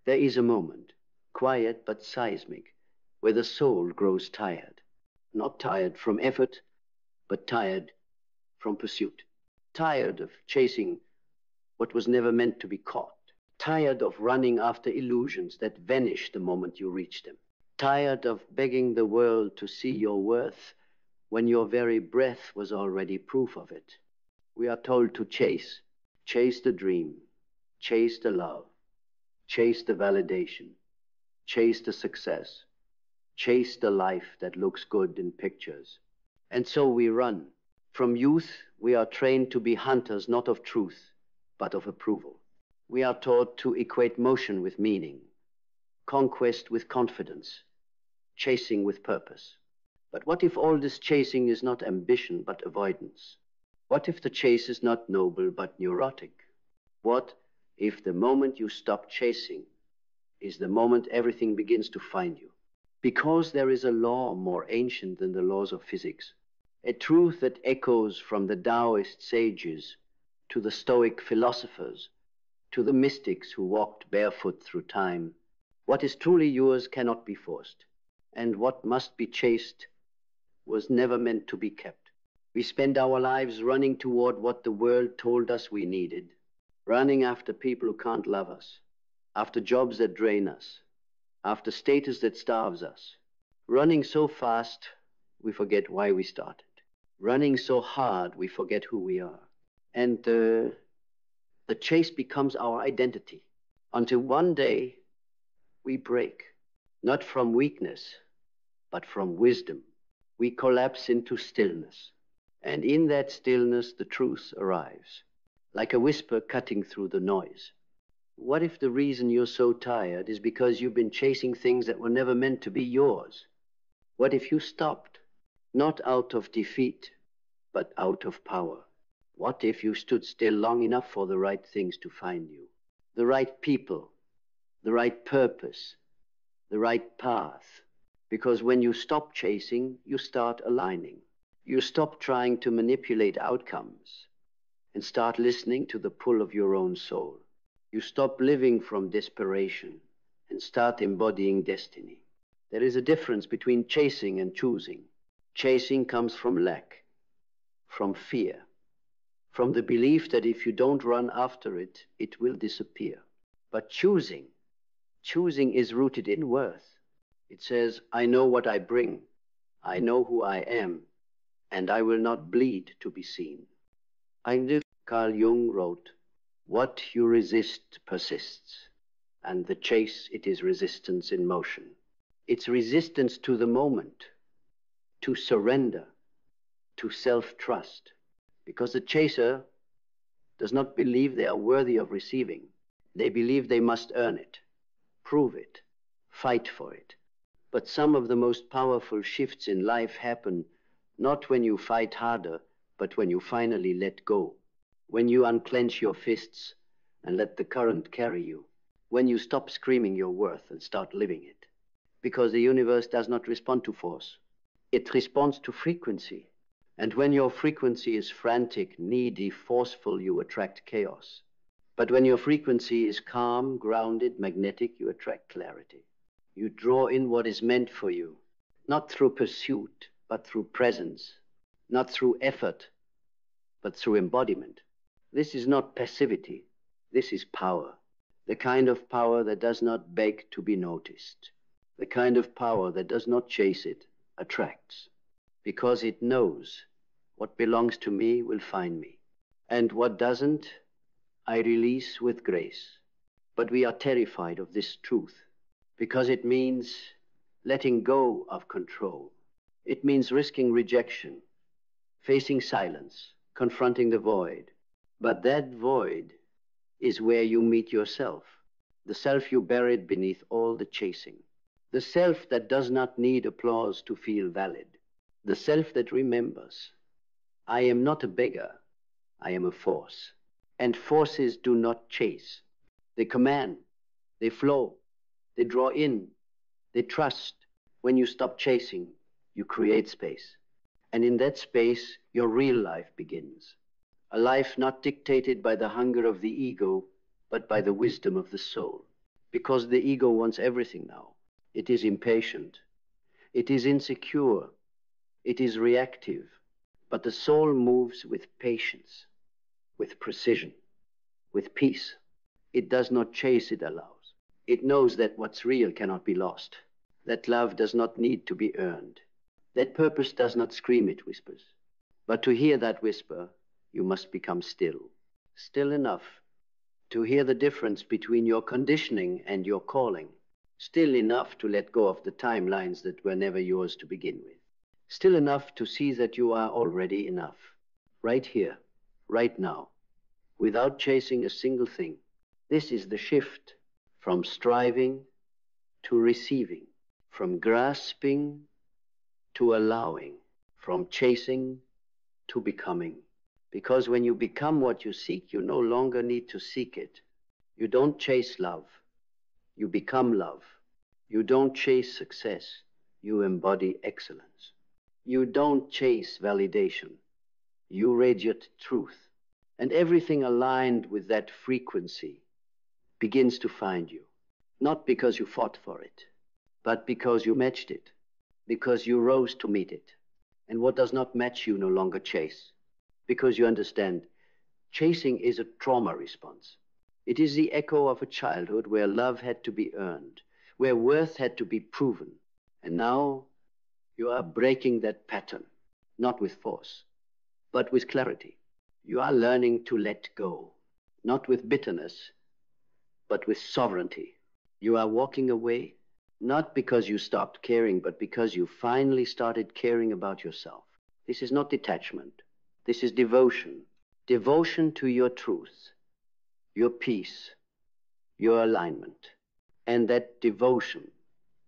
There is a moment, quiet but seismic, where the soul grows tired. Not tired from effort, but tired from pursuit. Tired of chasing what was never meant to be caught. Tired of running after illusions that vanish the moment you reach them. Tired of begging the world to see your worth when your very breath was already proof of it. We are told to chase. Chase the dream. Chase the love. Chase the validation. Chase the success. Chase the life that looks good in pictures. And so we run. From youth, we are trained to be hunters not of truth, but of approval. We are taught to equate motion with meaning, conquest with confidence, chasing with purpose. But what if all this chasing is not ambition, but avoidance? What if the chase is not noble, but neurotic? What if the moment you stop chasing is the moment everything begins to find you? Because there is a law more ancient than the laws of physics, a truth that echoes from the Taoist sages to the Stoic philosophers, to the mystics who walked barefoot through time. What is truly yours cannot be forced, and what must be chased was never meant to be kept. We spend our lives running toward what the world told us we needed, running after people who can't love us, after jobs that drain us, after status that starves us. Running so fast, we forget why we started. Running so hard, we forget who we are. And the chase becomes our identity, until one day we break, not from weakness, but from wisdom. We collapse into stillness, and in that stillness the truth arrives, like a whisper cutting through the noise. What if the reason you're so tired is because you've been chasing things that were never meant to be yours? What if you stopped, not out of defeat, but out of power? What if you stood still long enough for the right things to find you? The right people, the right purpose, the right path. Because when you stop chasing, you start aligning. You stop trying to manipulate outcomes and start listening to the pull of your own soul. You stop living from desperation and start embodying destiny. There is a difference between chasing and choosing. Chasing comes from lack, from fear, from the belief that if you don't run after it, it will disappear. But choosing is rooted in worth. It says, I know what I bring, I know who I am, and I will not bleed to be seen. Carl Jung wrote, what you resist persists, and the chase, it is resistance in motion. It's resistance to the moment, to surrender, to self-trust, because the chaser does not believe they are worthy of receiving. They believe they must earn it, prove it, fight for it. But some of the most powerful shifts in life happen not when you fight harder, but when you finally let go. When you unclench your fists and let the current carry you. When you stop screaming your worth and start living it. Because the universe does not respond to force. It responds to frequency. And when your frequency is frantic, needy, forceful, you attract chaos. But when your frequency is calm, grounded, magnetic, you attract clarity. You draw in what is meant for you, not through pursuit, but through presence, not through effort, but through embodiment. This is not passivity, this is power. The kind of power that does not beg to be noticed. The kind of power that does not chase it, attracts. Because it knows what belongs to me will find me. And what doesn't, I release with grace. But we are terrified of this truth. Because it means letting go of control. It means risking rejection, facing silence, confronting the void. But that void is where you meet yourself, the self you buried beneath all the chasing, the self that does not need applause to feel valid, the self that remembers, I am not a beggar, I am a force. And forces do not chase. They command, they flow. They draw in, they trust. When you stop chasing, you create space. And in that space, your real life begins. A life not dictated by the hunger of the ego, but by the wisdom of the soul. because the ego wants everything now. It is impatient. It is insecure. It is reactive. But the soul moves with patience, with precision, with peace. It does not chase, it allows. It knows that what's real cannot be lost, that love does not need to be earned, that purpose does not scream, it whispers. But to hear that whisper, you must become still, still enough to hear the difference between your conditioning and your calling, still enough to let go of the timelines that were never yours to begin with, still enough to see that you are already enough, right here, right now, without chasing a single thing. This is the shift from striving to receiving, from grasping to allowing, from chasing to becoming. Because when you become what you seek, you no longer need to seek it. You don't chase love. You become love. You don't chase success. You embody excellence. You don't chase validation. You radiate truth. And everything aligned with that frequency begins to find you. Not because you fought for it, but because you matched it, because you rose to meet it. And what does not match you no longer chase. Because you understand, chasing is a trauma response. It is the echo of a childhood where love had to be earned, where worth had to be proven. And now you are breaking that pattern, not with force, but with clarity. You are learning to let go, not with bitterness, but with sovereignty. You are walking away, not because you stopped caring, but because you finally started caring about yourself. This is not detachment. This is devotion. Devotion to your truth, your peace, your alignment. And that devotion,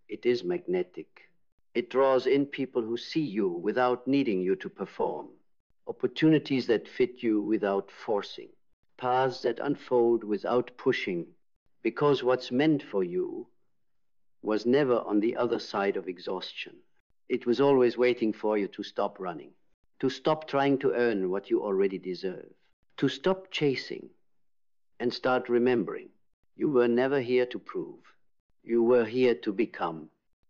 it is magnetic. It draws in people who see you without needing you to perform. Opportunities that fit you without forcing. Paths that unfold without pushing. Because what's meant for you was never on the other side of exhaustion. It was always waiting for you to stop running, to stop trying to earn what you already deserve, to stop chasing and start remembering. You were never here to prove. You were here to become.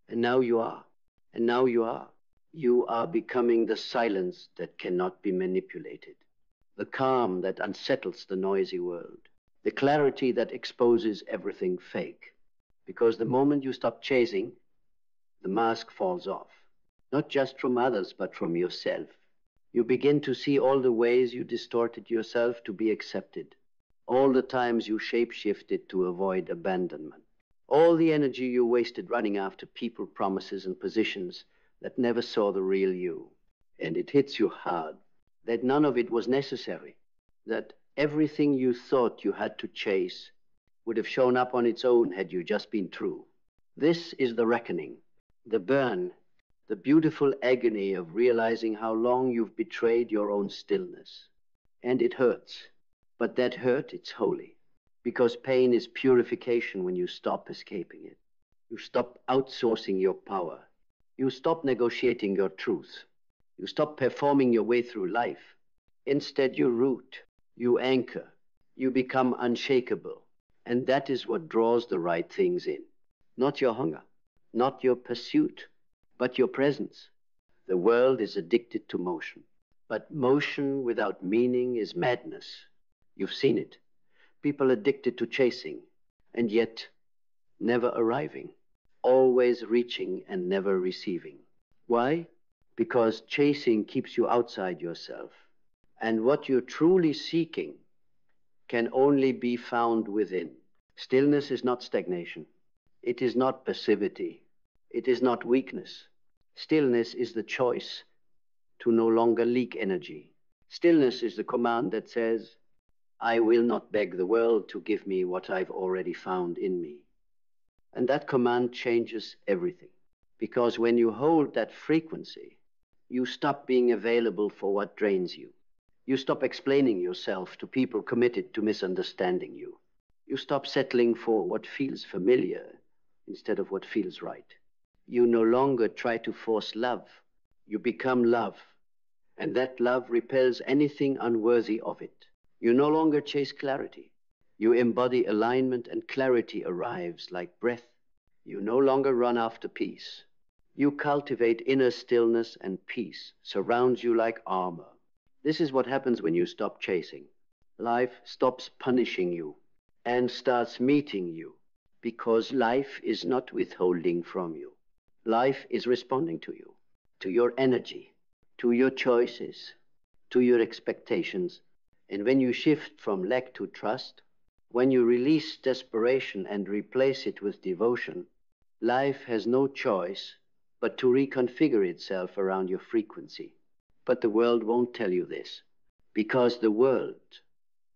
And now you are. And now you are. You are becoming the silence that cannot be manipulated, the calm that unsettles the noisy world, the clarity that exposes everything fake. Because the moment you stop chasing, the mask falls off, not just from others, but from yourself. You begin to see all the ways you distorted yourself to be accepted, all the times you shape-shifted to avoid abandonment, all the energy you wasted running after people, promises, and positions that never saw the real you. And it hits you hard that none of it was necessary, that everything you thought you had to chase would have shown up on its own had you just been true. This is the reckoning, the burn, the beautiful agony of realizing how long you've betrayed your own stillness. And it hurts. But that hurt, it's holy. Because pain is purification when you stop escaping it. You stop outsourcing your power. You stop negotiating your truth. You stop performing your way through life. Instead, you root, you anchor, you become unshakable. And that is what draws the right things in. Not your hunger, not your pursuit, but your presence. The world is addicted to motion. But motion without meaning is madness. You've seen it. People addicted to chasing, and yet never arriving. Always reaching and never receiving. Why? Because chasing keeps you outside yourself. And what you're truly seeking can only be found within. Stillness is not stagnation. It is not passivity. It is not weakness. Stillness is the choice to no longer leak energy. Stillness is the command that says, I will not beg the world to give me what I've already found in me. And that command changes everything. Because when you hold that frequency, you stop being available for what drains you. You stop explaining yourself to people committed to misunderstanding you. You stop settling for what feels familiar instead of what feels right. You no longer try to force love. You become love. And that love repels anything unworthy of it. You no longer chase clarity. You embody alignment, and clarity arrives like breath. You no longer run after peace. You cultivate inner stillness, and peace surrounds you like armor. This is what happens when you stop chasing. Life stops punishing you and starts meeting you, because life is not withholding from you. Life is responding to you, to your energy, to your choices, to your expectations. And when you shift from lack to trust, when you release desperation and replace it with devotion, life has no choice but to reconfigure itself around your frequency. But the world won't tell you this, because the world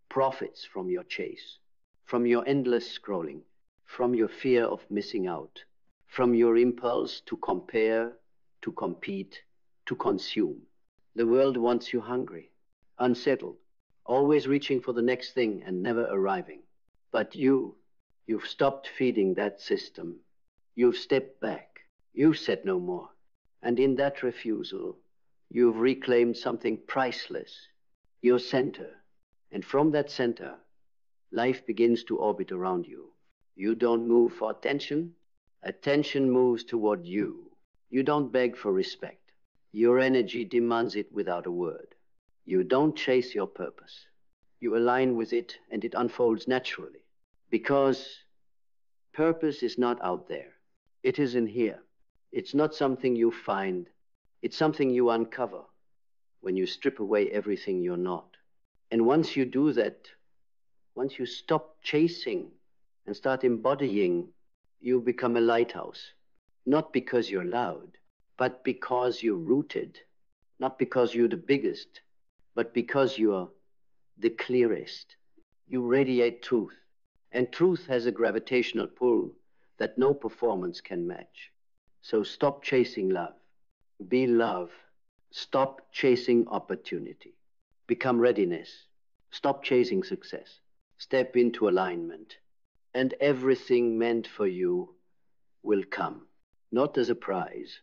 profits from your chase, from your endless scrolling, from your fear of missing out, from your impulse to compare, to compete, to consume. The world wants you hungry, unsettled, always reaching for the next thing and never arriving. But you've stopped feeding that system. You've stepped back. You've said no more. And in that refusal, you've reclaimed something priceless, your center. And from that center, life begins to orbit around you. You don't move for attention. Attention moves toward you. You don't beg for respect. Your energy demands it without a word. You don't chase your purpose. You align with it, and it unfolds naturally. Because purpose is not out there. It is in here. It's not something you find. It's something you uncover when you strip away everything you're not. And once you do that, once you stop chasing and start embodying, you become a lighthouse. Not because you're loud, but because you're rooted. Not because you're the biggest, but because you're the clearest. You radiate truth. And truth has a gravitational pull that no performance can match. So stop chasing love. Be love. Stop chasing opportunity. Become readiness. Stop chasing success. Step into alignment. And everything meant for you will come. Not as a prize,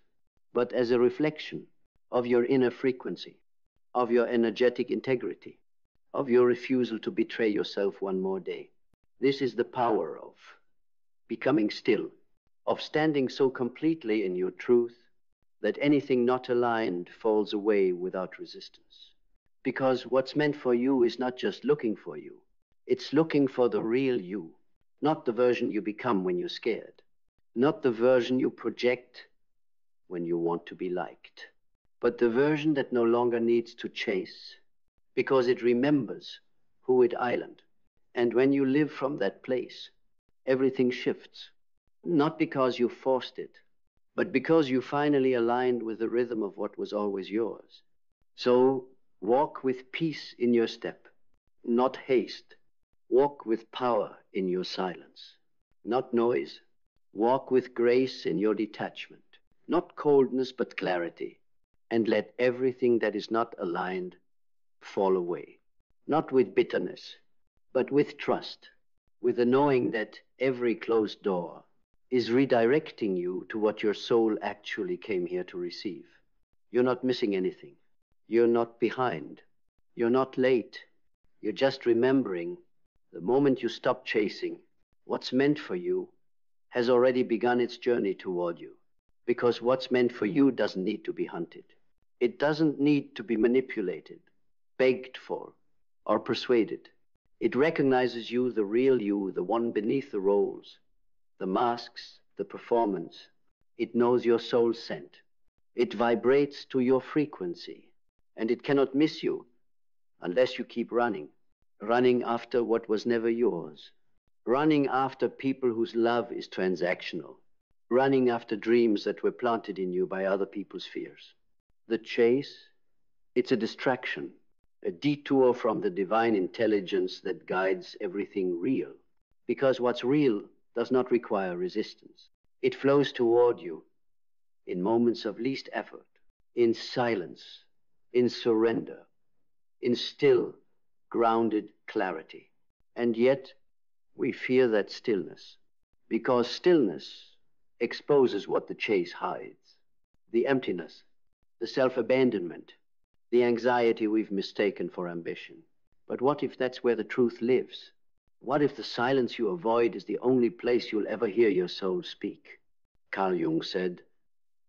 but as a reflection of your inner frequency, of your energetic integrity, of your refusal to betray yourself one more day. This is the power of becoming still, of standing so completely in your truth that anything not aligned falls away without resistance. Because what's meant for you is not just looking for you, it's looking for the real you, not the version you become when you're scared, not the version you project when you want to be liked, but the version that no longer needs to chase, because it remembers who it island. And when you live from that place, everything shifts. Not because you forced it, but because you finally aligned with the rhythm of what was always yours. So walk with peace in your step, not haste. Walk with power in your silence, not noise. Walk with grace in your detachment, not coldness but clarity. And let everything that is not aligned fall away, not with bitterness, but with trust, with the knowing that every closed door is redirecting you to what your soul actually came here to receive. You're not missing anything. You're not behind. You're not late. You're just remembering the moment you stop chasing, what's meant for you has already begun its journey toward you. Because what's meant for you doesn't need to be hunted. It doesn't need to be manipulated, begged for, or persuaded. It recognizes you, the real you, the one beneath the roles, the masks, the performance. It knows your soul scent. It vibrates to your frequency, and it cannot miss you unless you keep running, running after what was never yours, running after people whose love is transactional, running after dreams that were planted in you by other people's fears. The chase, it's a distraction, a detour from the divine intelligence that guides everything real. Because what's real does not require resistance. It flows toward you in moments of least effort, in silence, in surrender, in still, grounded clarity. And yet, we fear that stillness, because stillness exposes what the chase hides: the emptiness, the self-abandonment, the anxiety we've mistaken for ambition. But what if that's where the truth lives? What if the silence you avoid is the only place you'll ever hear your soul speak? Carl Jung said,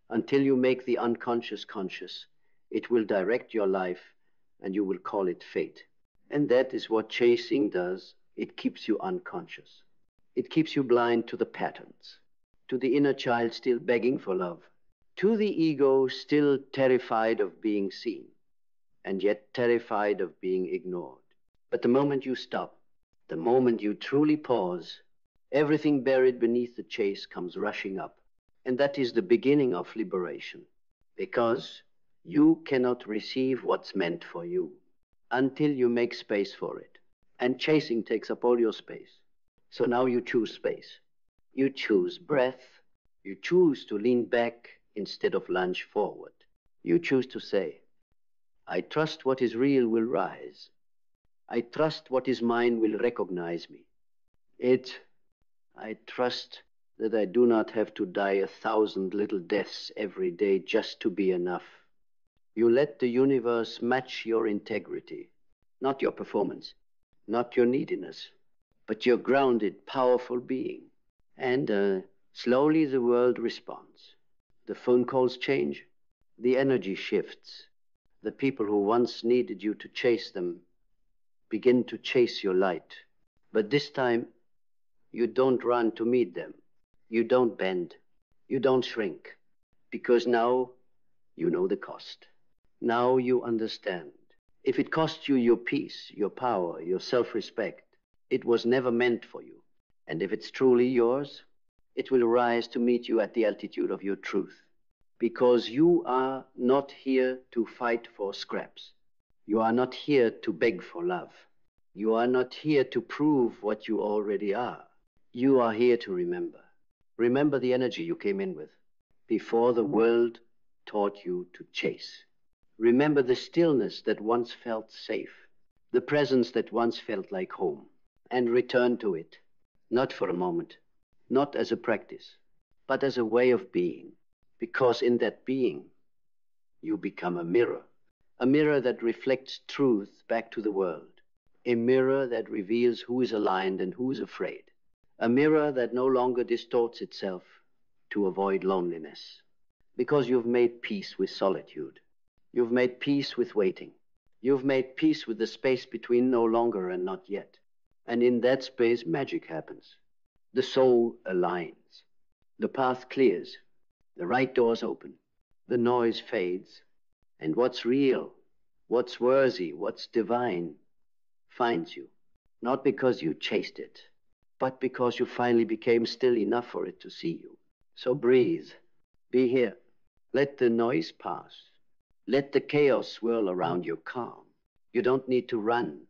until you make the unconscious conscious, it will direct your life and you will call it fate. And that is what chasing does. It keeps you unconscious. It keeps you blind to the patterns, to the inner child still begging for love, to the ego still terrified of being seen, and yet terrified of being ignored. But the moment you stop, the moment you truly pause, everything buried beneath the chase comes rushing up. And that is the beginning of liberation, because you cannot receive what's meant for you until you make space for it. And chasing takes up all your space. So now you choose space. You choose breath. You choose to lean back instead of lunge forward. You choose to say, I trust what is real will rise. I trust what is mine will recognize me. I trust that I do not have to die 1,000 little deaths every day just to be enough. You let the universe match your integrity, not your performance, not your neediness, but your grounded, powerful being. And slowly the world responds. The phone calls change, the energy shifts. The people who once needed you to chase them begin to chase your light. But this time, you don't run to meet them. You don't bend. You don't shrink. Because now you know the cost. Now you understand. If it costs you your peace, your power, your self-respect, it was never meant for you. And if it's truly yours, it will rise to meet you at the altitude of your truth. Because you are not here to fight for scraps. You are not here to beg for love. You are not here to prove what you already are. You are here to remember. Remember the energy you came in with before the world taught you to chase. Remember the stillness that once felt safe, the presence that once felt like home, and return to it, not for a moment, not as a practice, but as a way of being. Because in that being, you become a mirror that reflects truth back to the world, a mirror that reveals who is aligned and who is afraid, a mirror that no longer distorts itself to avoid loneliness. Because you've made peace with solitude. You've made peace with waiting. You've made peace with the space between no longer and not yet. And in that space, magic happens. The soul aligns. The path clears. The right doors open. The noise fades. And what's real, what's worthy, what's divine finds you. Not because you chased it, but because you finally became still enough for it to see you. So breathe. Be here. Let the noise pass. Let the chaos swirl around you calm. You don't need to run.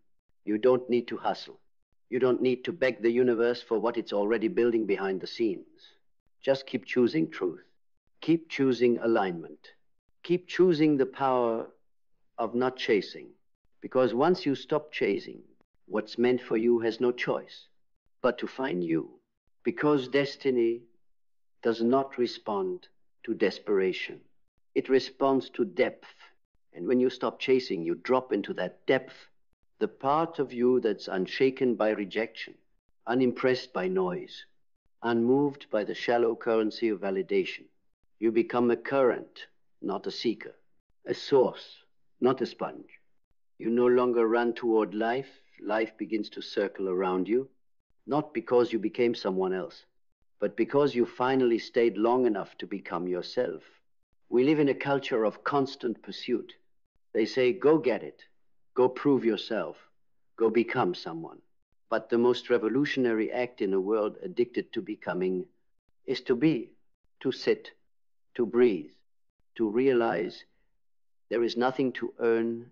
You don't need to hustle. You don't need to beg the universe for what it's already building behind the scenes. Just keep choosing truth. Keep choosing alignment. Keep choosing the power of not chasing. Because once you stop chasing, what's meant for you has no choice but to find you. Because destiny does not respond to desperation. It responds to depth. And when you stop chasing, you drop into that depth, the part of you that's unshaken by rejection, unimpressed by noise, unmoved by the shallow currency of validation. You become a current, not a seeker, a source, not a sponge. You no longer run toward life. Life begins to circle around you, not because you became someone else, but because you finally stayed long enough to become yourself. We live in a culture of constant pursuit. They say, go get it, go prove yourself, go become someone. But the most revolutionary act in a world addicted to becoming is to be, to sit, to breathe, to realize there is nothing to earn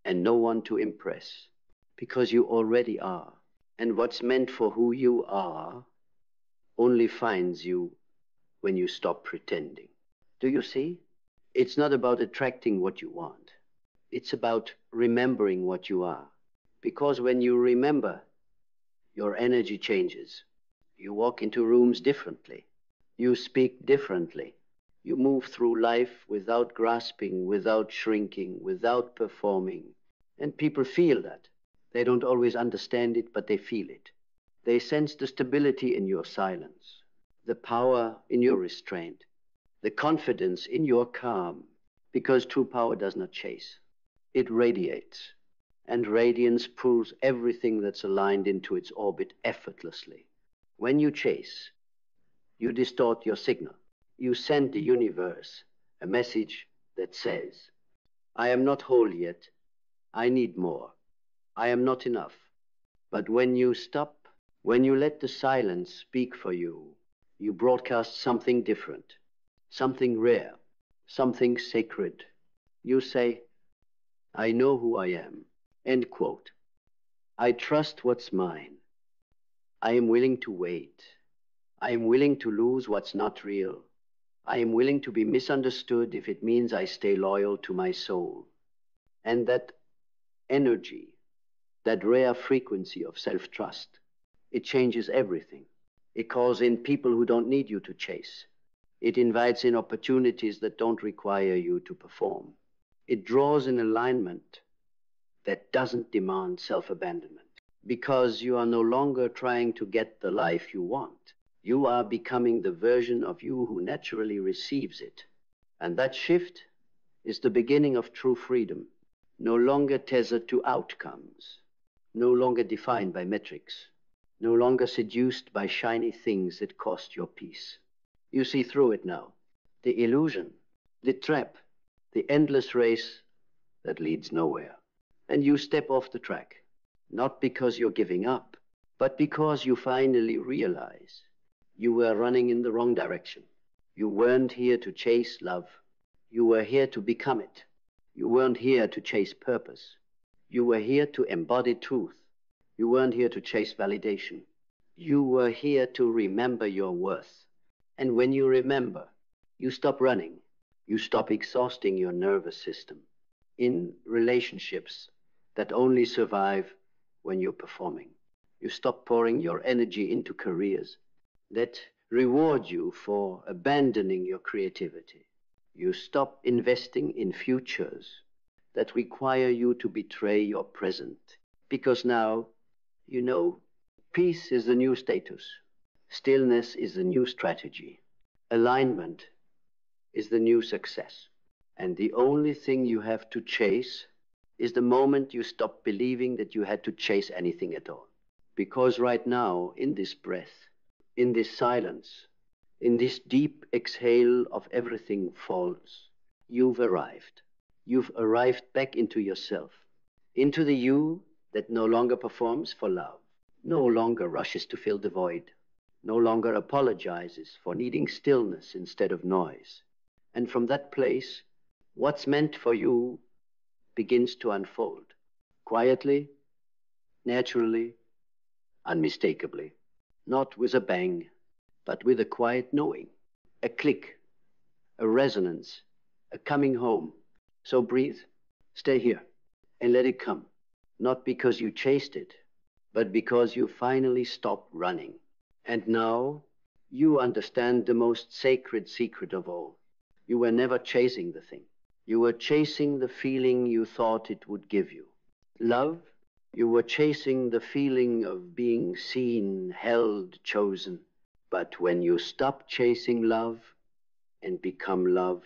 and no one to impress, because you already are. And what's meant for who you are only finds you when you stop pretending. Do you see? It's not about attracting what you want. It's about remembering what you are. Because when you remember, your energy changes. You walk into rooms differently. You speak differently. You move through life without grasping, without shrinking, without performing. And people feel that. They don't always understand it, but they feel it. They sense the stability in your silence, the power in your restraint, the confidence in your calm, because true power does not chase. It radiates, and radiance pulls everything that's aligned into its orbit effortlessly. When you chase, you distort your signal. You send the universe a message that says, I am not whole yet. I need more. I am not enough. But when you stop, when you let the silence speak for you, you broadcast something different, something rare, something sacred. You say, I know who I am. End quote. I trust what's mine. I am willing to wait. I am willing to lose what's not real. I am willing to be misunderstood if it means I stay loyal to my soul. And that energy, that rare frequency of self-trust, it changes everything. It calls in people who don't need you to chase. It invites in opportunities that don't require you to perform. It draws in alignment that doesn't demand self-abandonment. Because you are no longer trying to get the life you want. You are becoming the version of you who naturally receives it. And that shift is the beginning of true freedom, no longer tethered to outcomes, no longer defined by metrics, no longer seduced by shiny things that cost your peace. You see through it now, the illusion, the trap, the endless race that leads nowhere. And you step off the track, not because you're giving up, but because you finally realize you were running in the wrong direction. You weren't here to chase love. You were here to become it. You weren't here to chase purpose. You were here to embody truth. You weren't here to chase validation. You were here to remember your worth. And when you remember, you stop running. You stop exhausting your nervous system in relationships that only survive when you're performing. You stop pouring your energy into careers that reward you for abandoning your creativity. You stop investing in futures that require you to betray your present. Because now, you know, peace is the new status. Stillness is the new strategy. Alignment is the new success. And the only thing you have to chase is the moment you stop believing that you had to chase anything at all. Because right now, in this breath, in this silence, in this deep exhale of everything falls, you've arrived. You've arrived back into yourself, into the you that no longer performs for love, no longer rushes to fill the void, no longer apologizes for needing stillness instead of noise. And from that place, what's meant for you begins to unfold, quietly, naturally, unmistakably, not with a bang, but with a quiet knowing, a click, a resonance, a coming home. So breathe, stay here, and let it come, not because you chased it, but because you finally stopped running. And now you understand the most sacred secret of all. You were never chasing the thing. You were chasing the feeling you thought it would give you. Love, you were chasing the feeling of being seen, held, chosen. But when you stop chasing love and become love,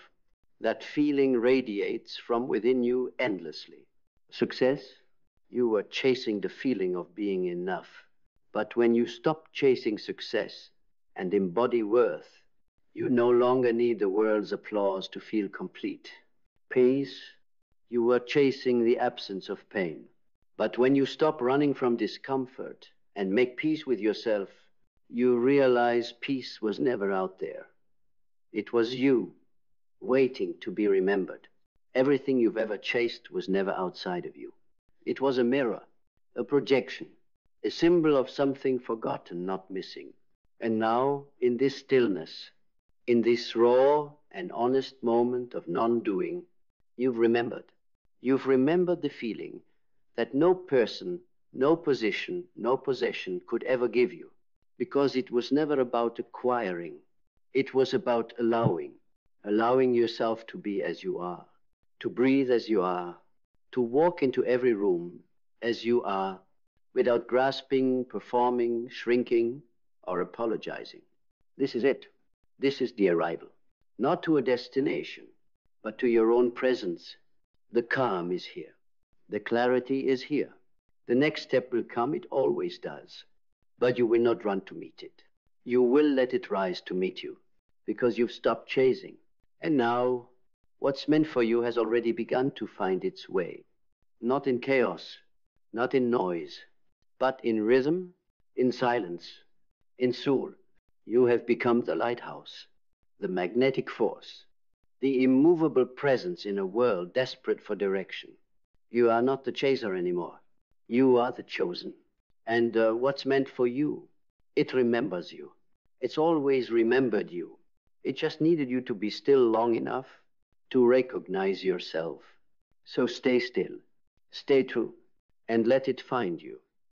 that feeling radiates from within you endlessly. Success, you were chasing the feeling of being enough. But when you stop chasing success and embody worth, you no longer need the world's applause to feel complete. Peace, you were chasing the absence of pain. But when you stop running from discomfort and make peace with yourself, you realize peace was never out there. It was you, waiting to be remembered. Everything you've ever chased was never outside of you. It was a mirror, a projection, a symbol of something forgotten, not missing. And now, in this stillness, in this raw and honest moment of non-doing, you've remembered. You've remembered the feeling that no person, no position, no possession could ever give you, because it was never about acquiring. It was about allowing yourself to be as you are, to breathe as you are, to walk into every room as you are, without grasping, performing, shrinking, or apologizing. This is it. This is the arrival. Not to a destination, but to your own presence. The calm is here. The clarity is here. The next step will come, it always does. But you will not run to meet it. You will let it rise to meet you, because you've stopped chasing. And now, what's meant for you has already begun to find its way. Not in chaos, not in noise, but in rhythm, in silence, in soul. You have become the lighthouse, the magnetic force, the immovable presence in a world desperate for direction. You are not the chaser anymore. You are the chosen. And what's meant for you, it remembers you. It's always remembered you. It just needed you to be still long enough to recognize yourself. So stay still, stay true, and let it find you.